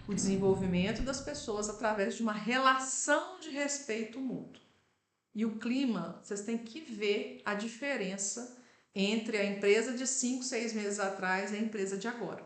o desenvolvimento das pessoas através de uma relação de respeito mútuo. E o clima, vocês têm que ver a diferença entre a empresa de 5, 6 meses atrás e a empresa de agora.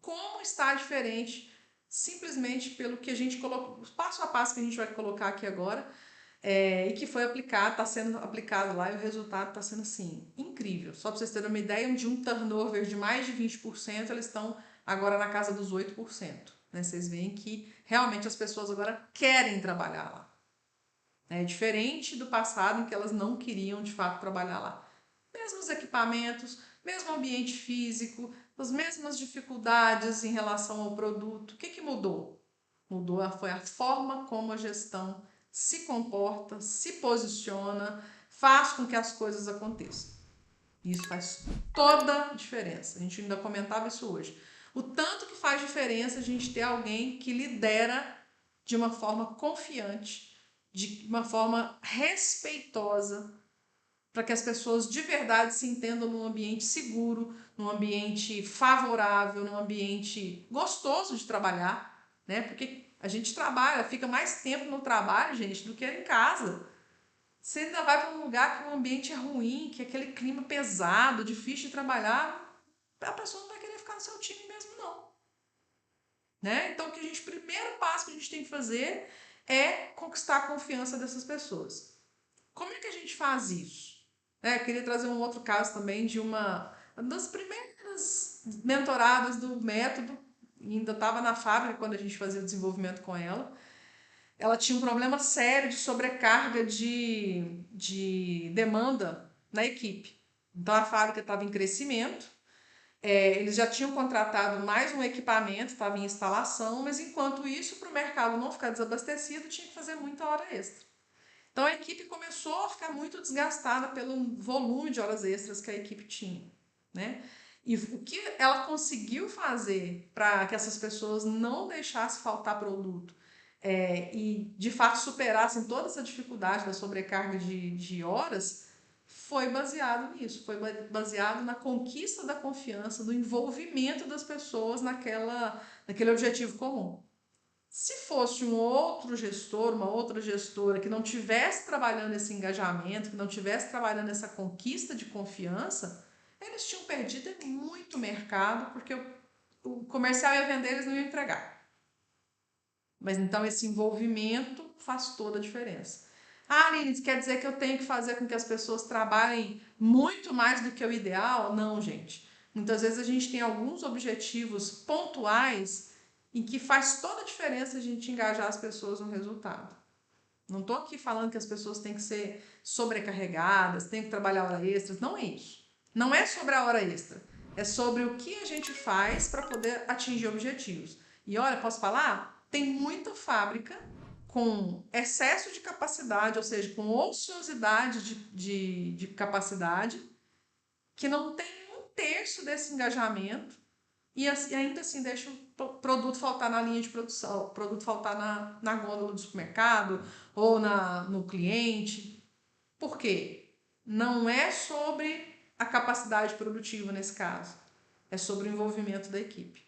Como está diferente, simplesmente pelo que a gente colocou, passo a passo que a gente vai colocar aqui agora, e que foi aplicado, está sendo aplicado lá e o resultado está sendo assim, incrível. Só para vocês terem uma ideia, de um turnover de mais de 20%, eles estão agora na casa dos 8%. Né? Vocês veem que realmente as pessoas agora querem trabalhar lá. É diferente do passado em que elas não queriam de fato trabalhar lá. Mesmos equipamentos, mesmo ambiente físico, as mesmas dificuldades em relação ao produto. O que mudou? Mudou foi a forma como a gestão se comporta, se posiciona, faz com que as coisas aconteçam. Isso faz toda a diferença. A gente ainda comentava isso hoje. O tanto que faz diferença a gente ter alguém que lidera de uma forma confiante, de uma forma respeitosa, para que as pessoas de verdade se entendam num ambiente seguro, num ambiente favorável, num ambiente gostoso de trabalhar, né? Porque a gente trabalha, fica mais tempo no trabalho, gente, do que em casa. Você ainda vai para um lugar que o ambiente é ruim, que é aquele clima pesado, difícil de trabalhar, a pessoa não vai querer ficar no seu time mesmo, não. Né? Então, o primeiro passo que a gente tem que fazer é conquistar a confiança dessas pessoas. Como é que a gente faz isso? Eu queria trazer um outro caso também de uma das primeiras mentoradas do método, ainda estava na fábrica quando a gente fazia o desenvolvimento com ela. Ela tinha um problema sério de sobrecarga de demanda na equipe. Então a fábrica estava em crescimento, eles já tinham contratado mais um equipamento, estava em instalação, mas enquanto isso, para o mercado não ficar desabastecido, tinha que fazer muita hora extra. Então a equipe começou a ficar muito desgastada pelo volume de horas extras que a equipe tinha, né? E o que ela conseguiu fazer para que essas pessoas não deixassem faltar produto e de fato superassem toda essa dificuldade da sobrecarga de horas foi baseado nisso, foi baseado na conquista da confiança, do envolvimento das pessoas naquele objetivo comum. Se fosse um outro gestor, uma outra gestora que não tivesse trabalhando esse engajamento, que não tivesse trabalhando essa conquista de confiança, eles tinham perdido muito mercado, porque o comercial ia vender, eles não iam entregar. Mas então esse envolvimento faz toda a diferença. Ah, Aline, quer dizer que eu tenho que fazer com que as pessoas trabalhem muito mais do que o ideal? Não, gente. Muitas vezes a gente tem alguns objetivos pontuais em que faz toda a diferença a gente engajar as pessoas no resultado. Não estou aqui falando que as pessoas têm que ser sobrecarregadas, têm que trabalhar hora extra. Não é isso. Não é sobre a hora extra. É sobre o que a gente faz para poder atingir objetivos. E olha, posso falar? Tem muita fábrica com excesso de capacidade, ou seja, com ociosidade de capacidade, que não tem um terço desse engajamento e ainda assim deixa o produto faltar na linha de produção, o produto faltar na gôndola do supermercado ou no cliente. Por quê? Não é sobre a capacidade produtiva nesse caso, é sobre o envolvimento da equipe,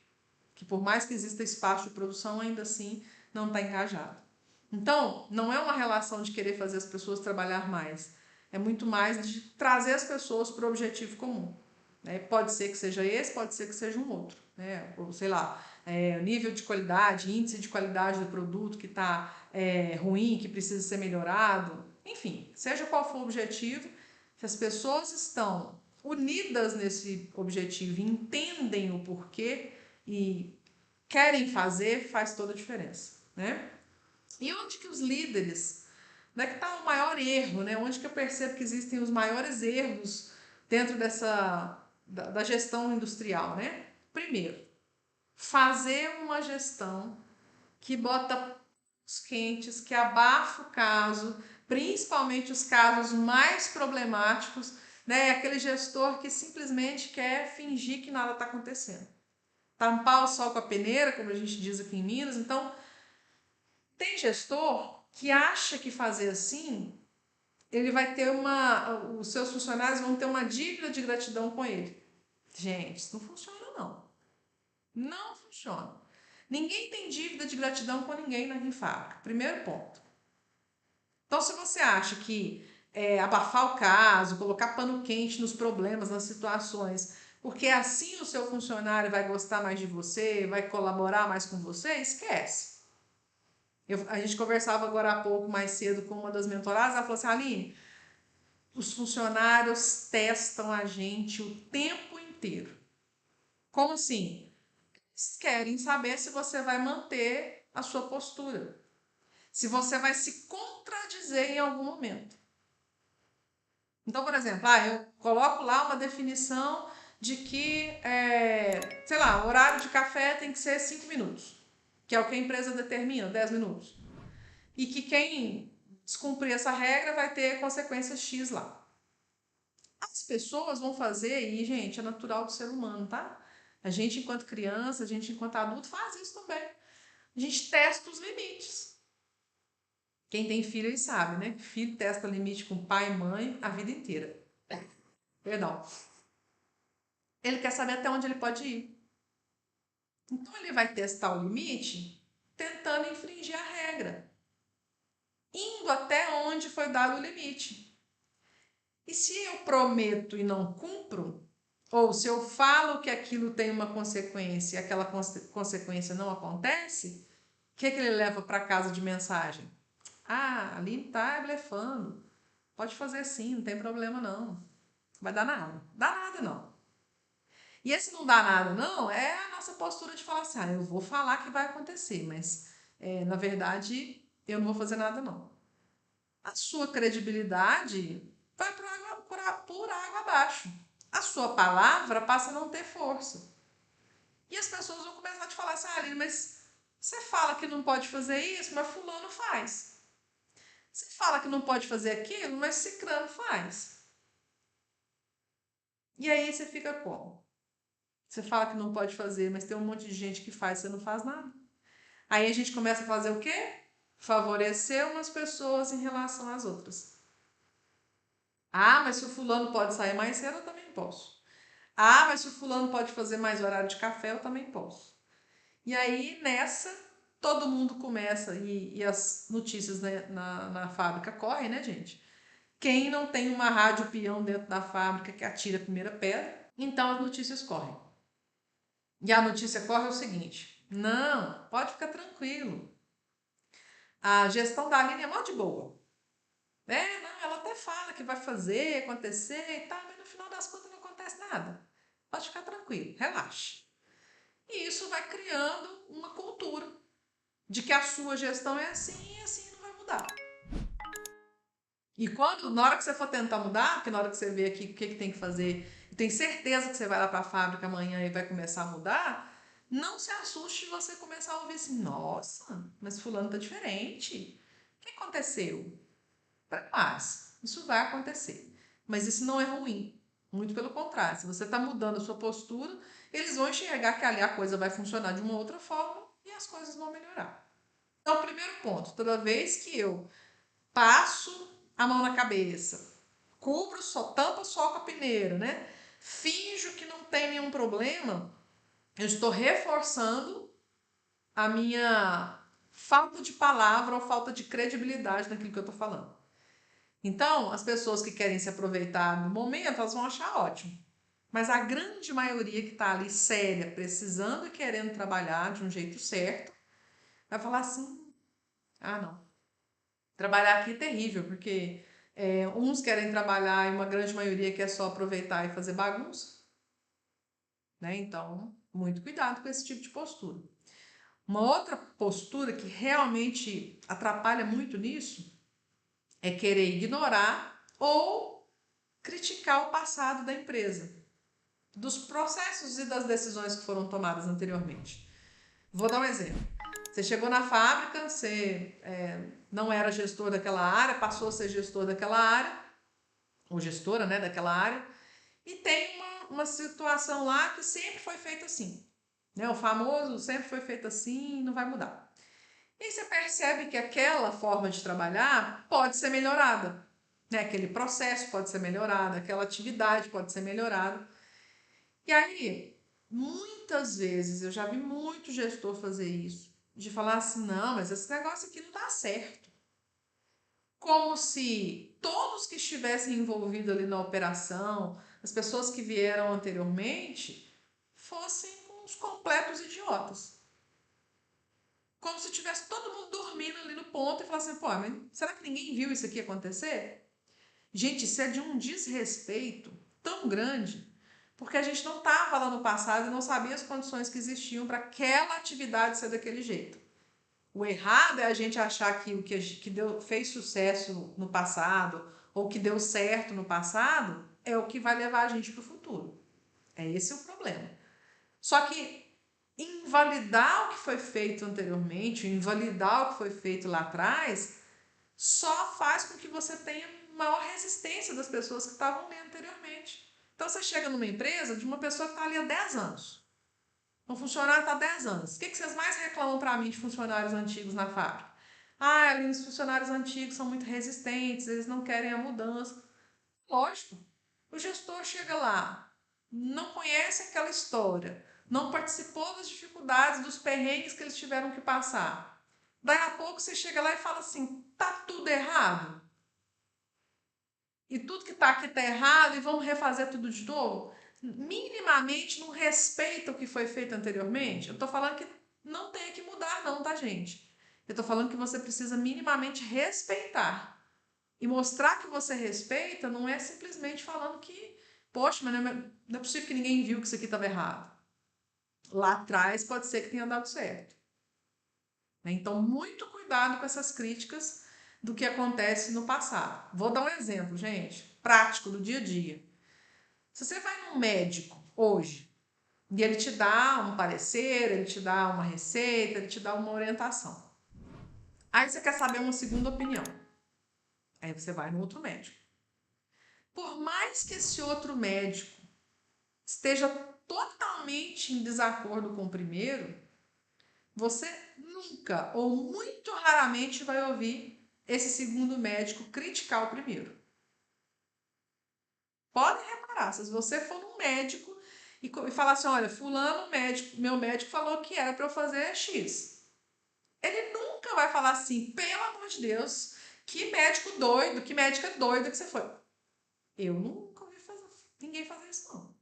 que por mais que exista espaço de produção, ainda assim não está engajado. Então, não é uma relação de querer fazer as pessoas trabalhar mais, é muito mais de trazer as pessoas para o objetivo comum. Pode ser que seja esse, pode ser que seja um outro. Ou sei lá, nível de qualidade, índice de qualidade do produto que está ruim, que precisa ser melhorado. Enfim, seja qual for o objetivo, se as pessoas estão unidas nesse objetivo, entendem o porquê e querem fazer, faz toda a diferença. Né? E onde que os líderes, onde é que está o maior erro, né? Onde que eu percebo que existem os maiores erros dentro da gestão industrial, né? Primeiro, fazer uma gestão que bota os quentes, que abafa o caso, principalmente os casos mais problemáticos, né? Aquele gestor que simplesmente quer fingir que nada está acontecendo. Tampar o sol com a peneira, como a gente diz aqui em Minas. Então, tem gestor que acha que fazer assim, ele vai ter os seus funcionários vão ter uma dívida de gratidão com ele. Gente, isso não funciona não. Não funciona. Ninguém tem dívida de gratidão com ninguém em fábrica. Primeiro ponto. Então, se você acha que abafar o caso, colocar pano quente nos problemas, nas situações, porque assim o seu funcionário vai gostar mais de você, vai colaborar mais com você, esquece. A gente conversava agora há pouco, mais cedo, com uma das mentoradas, ela falou assim, Aline, os funcionários testam a gente o tempo inteiro. Como assim? Eles querem saber se você vai manter a sua postura. Se você vai se contradizer em algum momento. Então, por exemplo, eu coloco lá uma definição de que, sei lá, o horário de café tem que ser 5 minutos, que é o que a empresa determina, 10 minutos. E que quem descumprir essa regra vai ter consequências X lá. As pessoas vão fazer, e, gente, é natural do ser humano, tá? A gente, enquanto criança, a gente, enquanto adulto, faz isso também. A gente testa os limites. Quem tem filho, ele sabe, né? Filho testa limite com pai e mãe a vida inteira. Perdão. Ele quer saber até onde ele pode ir. Então, ele vai testar o limite tentando infringir a regra. Indo até onde foi dado o limite. E se eu prometo e não cumpro, ou se eu falo que aquilo tem uma consequência e aquela consequência não acontece, o que ele leva para casa de mensagem? Ah, ali tá blefando. Pode fazer sim, não tem problema não. Vai dar nada. Dá nada não. E esse não dá nada não é a nossa postura de falar assim, eu vou falar que vai acontecer, mas na verdade eu não vou fazer nada não. A sua credibilidade vai por água abaixo. A sua palavra passa a não ter força. E as pessoas vão começar a te falar assim, Aline, mas você fala que não pode fazer isso, mas fulano faz. Você fala que não pode fazer aquilo, mas ciclano faz. E aí você fica como? Você fala que não pode fazer, mas tem um monte de gente que faz, você não faz nada. Aí a gente começa a fazer o quê? Favorecer umas pessoas em relação às outras. Ah, mas se o fulano pode sair mais cedo, eu também posso. Ah, mas se o fulano pode fazer mais horário de café, eu também posso. E aí, nessa, todo mundo começa, e as notícias na fábrica correm, né, gente? Quem não tem uma rádio peão dentro da fábrica que atira a primeira pedra, então as notícias correm. E a notícia corre é o seguinte: não, pode ficar tranquilo. A gestão da Aline é mó de boa. Não, ela até fala que vai fazer, acontecer e tal, mas no final das contas não acontece nada. Pode ficar tranquilo, relaxe. E isso vai criando uma cultura de que a sua gestão é assim e assim não vai mudar. E quando, na hora que você for tentar mudar, porque na hora que você vê aqui o que tem que fazer, e tem certeza que você vai lá para a fábrica amanhã e vai começar a mudar, não se assuste de você começar a ouvir assim, nossa, mas fulano tá diferente. O que aconteceu? Mas isso vai acontecer. Mas isso não é ruim. Muito pelo contrário. Se você está mudando a sua postura, eles vão enxergar que ali a coisa vai funcionar de uma outra forma e as coisas vão melhorar. Então, primeiro ponto, toda vez que eu passo a mão na cabeça, cubro, só tampa só com a peneira, né? Finjo que não tem nenhum problema, eu estou reforçando a minha falta de palavra ou falta de credibilidade naquilo que eu estou falando. Então, as pessoas que querem se aproveitar do momento, elas vão achar ótimo. Mas a grande maioria que está ali séria, precisando e querendo trabalhar de um jeito certo, vai falar assim: ah, não. Trabalhar aqui é terrível, porque uns querem trabalhar e uma grande maioria quer só aproveitar e fazer bagunça. Né? Então, muito cuidado com esse tipo de postura. Uma outra postura que realmente atrapalha muito nisso é querer ignorar ou criticar o passado da empresa, dos processos e das decisões que foram tomadas anteriormente. Vou dar um exemplo. Você chegou na fábrica, você não era gestor daquela área, passou a ser gestor daquela área, ou gestora, né, daquela área, e tem uma situação lá que sempre foi feita assim. Né? O famoso sempre foi feito assim, não vai mudar. E aí você percebe que aquela forma de trabalhar pode ser melhorada. Né? Aquele processo pode ser melhorado, aquela atividade pode ser melhorada. E aí, Muitas vezes eu já vi muito gestor fazer isso, de falar assim, não, mas esse negócio aqui não dá certo. Como se todos que estivessem envolvidos ali na operação, as pessoas que vieram anteriormente, fossem uns completos idiotas. Como se tivesse todo mundo dormindo ali no ponto e falasse assim, pô, mas será que ninguém viu isso aqui acontecer? Gente, isso é de um desrespeito tão grande, porque a gente não estava lá no passado e não sabia as condições que existiam para aquela atividade ser daquele jeito. O errado é a gente achar que o que fez sucesso no passado ou que deu certo no passado é o que vai levar a gente para o futuro. É esse o problema. Só que invalidar o que foi feito anteriormente, invalidar o que foi feito lá atrás, só faz com que você tenha maior resistência das pessoas que estavam ali anteriormente. Então você chega numa empresa de uma pessoa que está ali há 10 anos. Um funcionário está há 10 anos. O que vocês mais reclamam para mim de funcionários antigos na fábrica? Ah, ali os funcionários antigos são muito resistentes, eles não querem a mudança. Lógico, o gestor chega lá, não conhece aquela história, não participou das dificuldades, dos perrengues que eles tiveram que passar. Daí a pouco você chega lá e fala assim: tá tudo errado? E tudo que tá aqui tá errado e vamos refazer tudo de novo? Minimamente não respeita o que foi feito anteriormente? Eu tô falando que não tem que mudar, não, tá, gente? Eu tô falando que você precisa minimamente respeitar. E mostrar que você respeita não é simplesmente falando que, poxa, mas não é possível que ninguém viu que isso aqui estava errado. Lá atrás pode ser que tenha dado certo. Então, muito cuidado com essas críticas do que acontece no passado. Vou dar um exemplo, gente, prático do dia a dia. Se você vai num médico hoje e ele te dá um parecer, ele te dá uma receita, ele te dá uma orientação. Aí você quer saber uma segunda opinião. Aí você vai no outro médico. Por mais que esse outro médico esteja totalmente em desacordo com o primeiro, você nunca ou muito raramente vai ouvir esse segundo médico criticar o primeiro. Pode reparar, se você for num médico e falar assim, olha, fulano médico, meu médico falou que era para eu fazer X. Ele nunca vai falar assim, pelo amor de Deus, que médico doido, que médica doida que você foi. Eu nunca ouvi ninguém fazer isso, não. O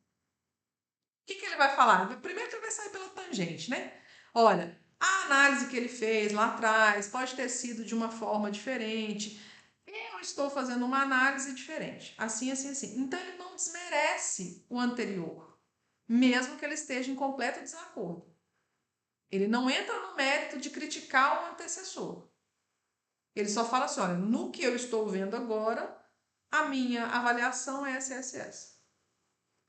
que ele vai falar? Primeiro que ele vai sair pela tangente, né? Olha, a análise que ele fez lá atrás pode ter sido de uma forma diferente. Eu estou fazendo uma análise diferente. Assim, assim, assim. Então ele não desmerece o anterior, mesmo que ele esteja em completo desacordo. Ele não entra no mérito de criticar o antecessor. Ele só fala assim: olha, no que eu estou vendo agora, a minha avaliação é essa, essa, essa.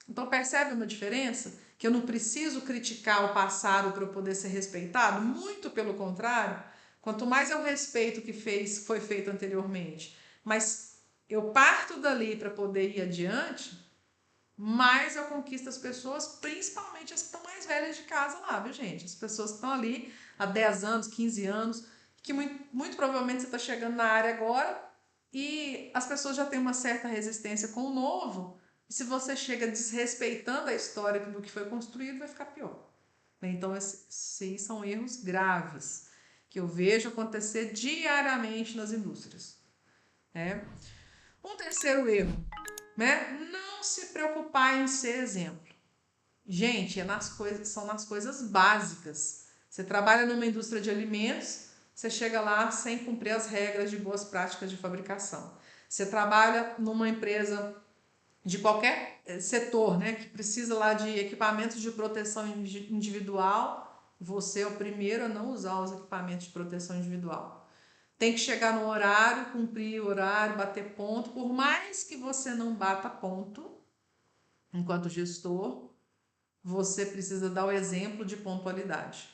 Então percebe uma diferença? Que eu não preciso criticar o passado para eu poder ser respeitado? Muito pelo contrário. Quanto mais eu respeito o que foi feito anteriormente, mas eu parto dali para poder ir adiante, mais eu conquisto as pessoas, principalmente as que estão mais velhas de casa lá, viu, gente? As pessoas que estão ali há 10 anos, 15 anos, que muito provavelmente você está chegando na área agora e as pessoas já têm uma certa resistência com o novo. E se você chega desrespeitando a história do que foi construído, vai ficar pior. Então, esses são erros graves que eu vejo acontecer diariamente nas indústrias. Né? Um terceiro erro, né? Não se preocupar em ser exemplo. Gente, são nas coisas básicas. Você trabalha numa indústria de alimentos, você chega lá sem cumprir as regras de boas práticas de fabricação. Você trabalha numa empresa de qualquer setor, né, que precisa lá de equipamentos de proteção individual, você é o primeiro a não usar os equipamentos de proteção individual. Tem que chegar no horário, cumprir o horário, bater ponto. Por mais que você não bata ponto, enquanto gestor, você precisa dar o exemplo de pontualidade.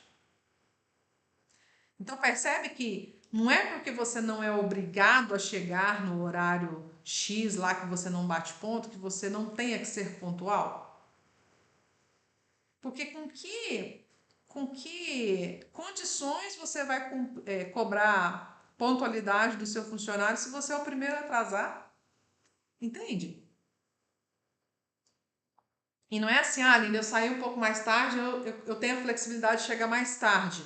Então percebe que não é porque você não é obrigado a chegar no horário X lá que você não bate ponto, que você não tenha que ser pontual. Porque com que condições você vai cobrar pontualidade do seu funcionário se você é o primeiro a atrasar? Entende? E não é assim, ah, Aline, eu saí um pouco mais tarde, eu tenho a flexibilidade de chegar mais tarde.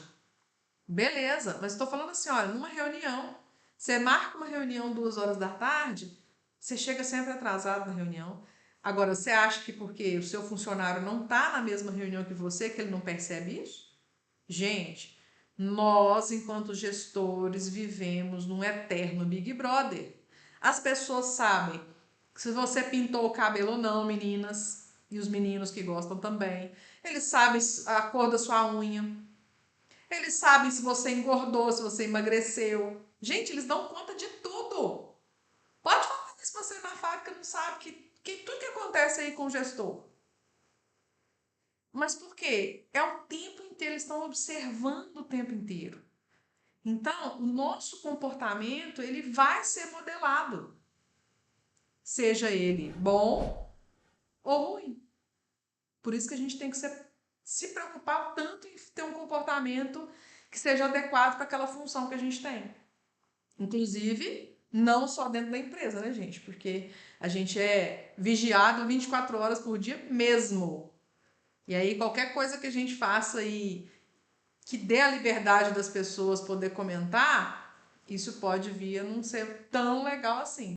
Beleza, mas estou falando assim, olha, numa reunião, você marca uma reunião 2 horas da tarde, você chega sempre atrasado na reunião. Agora, você acha que porque o seu funcionário não está na mesma reunião que você, que ele não percebe isso? Gente, nós, enquanto gestores, vivemos num eterno Big Brother. As pessoas sabem se você pintou o cabelo ou não, meninas, e os meninos que gostam também. Eles sabem a cor da sua unha. Eles sabem se você engordou, se você emagreceu. Gente, eles dão conta de tudo. Pode falar se você na fábrica não sabe que tudo que acontece aí com o gestor. Mas por quê? É o tempo inteiro, eles estão observando o tempo inteiro. Então, o nosso comportamento, ele vai ser modelado. Seja ele bom ou ruim. Por isso que a gente tem que se preocupar tanto em ter um comportamento que seja adequado para aquela função que a gente tem. Inclusive, não só dentro da empresa, né, gente? Porque a gente é vigiado 24 horas por dia mesmo. E aí, qualquer coisa que a gente faça aí que dê a liberdade das pessoas poder comentar, isso pode vir a não ser tão legal assim.